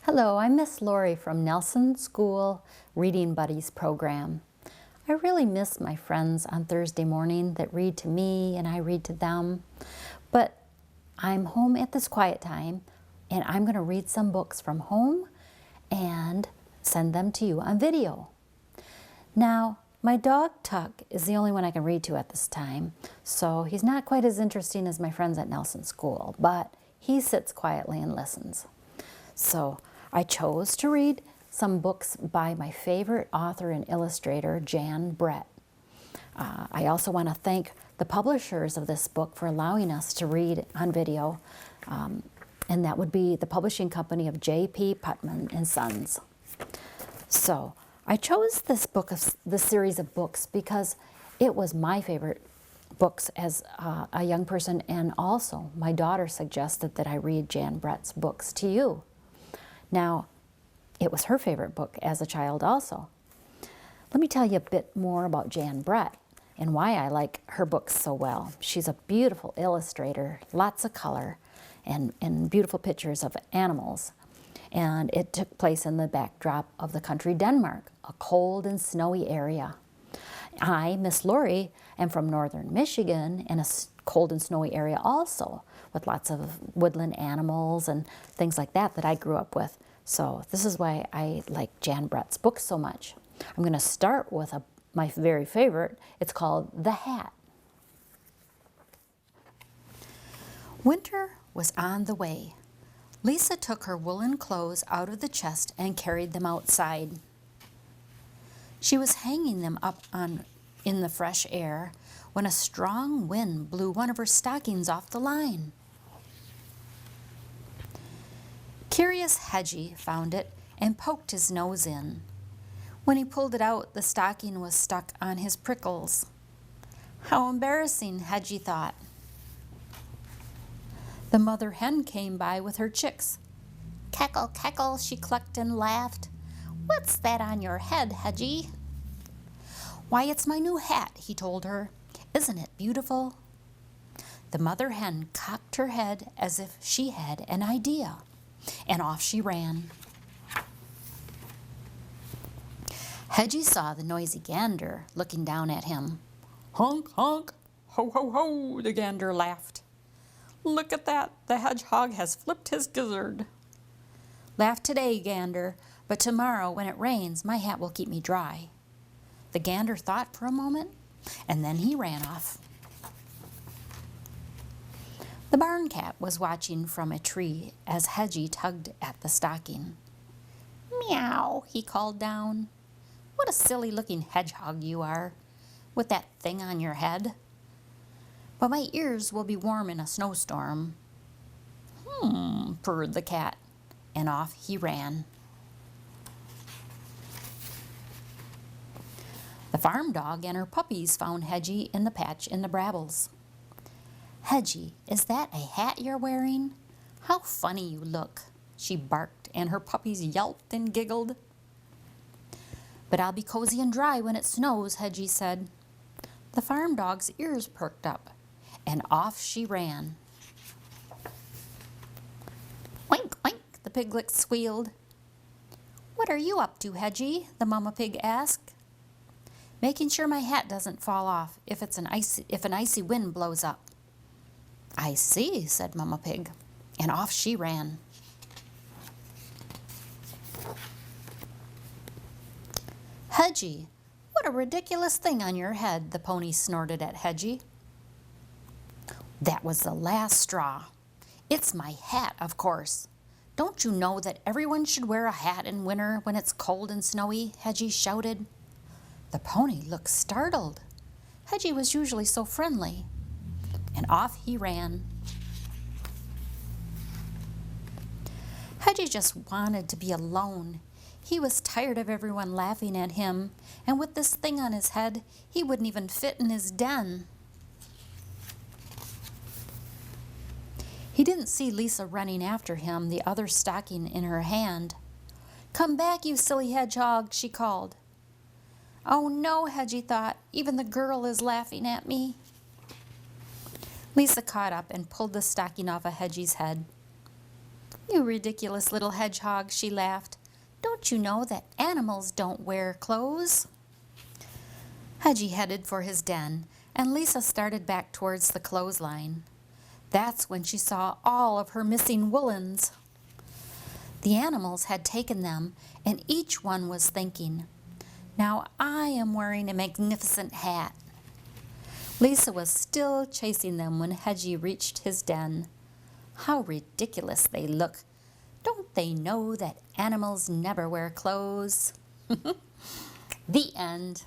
Hello, I'm Miss Lori from Nelson School Reading Buddies program. I really miss my friends on Thursday morning that read to me and I read to them. But I'm home at this quiet time and I'm going to read some books from home and send them to you on video. Now, my dog Tuck is the only one I can read to at this time, so he's not quite as interesting as my friends at Nelson School, but he sits quietly and listens. So I chose to read some books by my favorite author and illustrator, Jan Brett. I also want to thank the publishers of this book for allowing us to read on video, and that would be the publishing company of J.P. Putman and Sons. So I chose this series of books because it was my favorite books as a young person, and also my daughter suggested that I read Jan Brett's books to you. Now, it was her favorite book as a child also. Let me tell you a bit more about Jan Brett and why I like her books so well. She's a beautiful illustrator, lots of color, and beautiful pictures of animals. And it took place in the backdrop of the country Denmark, a cold and snowy area. I, Miss Lori, am from northern Michigan and a cold and snowy area also, with lots of woodland animals and things like that I grew up with. So this is why I like Jan Brett's books so much. I'm going to start with my very favorite. It's called The Hat. Winter was on the way. Lisa took her woolen clothes out of the chest and carried them outside. She was hanging them up in the fresh air when a strong wind blew one of her stockings off the line. Curious Hedgie found it and poked his nose in. When he pulled it out, the stocking was stuck on his prickles. How embarrassing, Hedgie thought. The mother hen came by with her chicks. Cackle, cackle, she clucked and laughed. What's that on your head, Hedgie? Why, it's my new hat, he told her. Isn't it beautiful? The mother hen cocked her head as if she had an idea, and off she ran. Hedgie saw the noisy gander looking down at him. Honk, honk, ho, ho, ho, the gander laughed. Look at that, the hedgehog has flipped his gizzard. Laugh today, gander, but tomorrow when it rains, my hat will keep me dry. The gander thought for a moment, and then he ran off. The barn cat was watching from a tree as Hedgie tugged at the stocking. Meow, he called down. What a silly-looking hedgehog you are, with that thing on your head. But my ears will be warm in a snowstorm. Purred the cat, and off he ran. The farm dog and her puppies found Hedgie in the patch in the brambles. Hedgie, is that a hat you're wearing? How funny you look, she barked, and her puppies yelped and giggled. But I'll be cozy and dry when it snows, Hedgie said. The farm dog's ears perked up, and off she ran. Oink, oink, the piglet squealed. What are you up to, Hedgie? The mama pig asked. Making sure my hat doesn't fall off if an icy wind blows up. I see, said Mama Pig, and off she ran. Hedgie, what a ridiculous thing on your head, the pony snorted at Hedgie. That was the last straw. It's my hat, of course. Don't you know that everyone should wear a hat in winter when it's cold and snowy? Hedgie shouted. The pony looked startled. Hedgie was usually so friendly. And off he ran. Hedgie just wanted to be alone. He was tired of everyone laughing at him, and with this thing on his head, he wouldn't even fit in his den. He didn't see Lisa running after him, the other stocking in her hand. Come back, you silly hedgehog, she called. Oh no, Hedgie thought, even the girl is laughing at me. Lisa caught up and pulled the stocking off of Hedgie's head. "You ridiculous little hedgehog," she laughed. "Don't you know that animals don't wear clothes?" Hedgie headed for his den, and Lisa started back towards the clothesline. That's when she saw all of her missing woolens. The animals had taken them, and each one was thinking, "Now I am wearing a magnificent hat." Lisa was still chasing them when Hedgie reached his den. "How ridiculous they look. Don't they know that animals never wear clothes?" The end.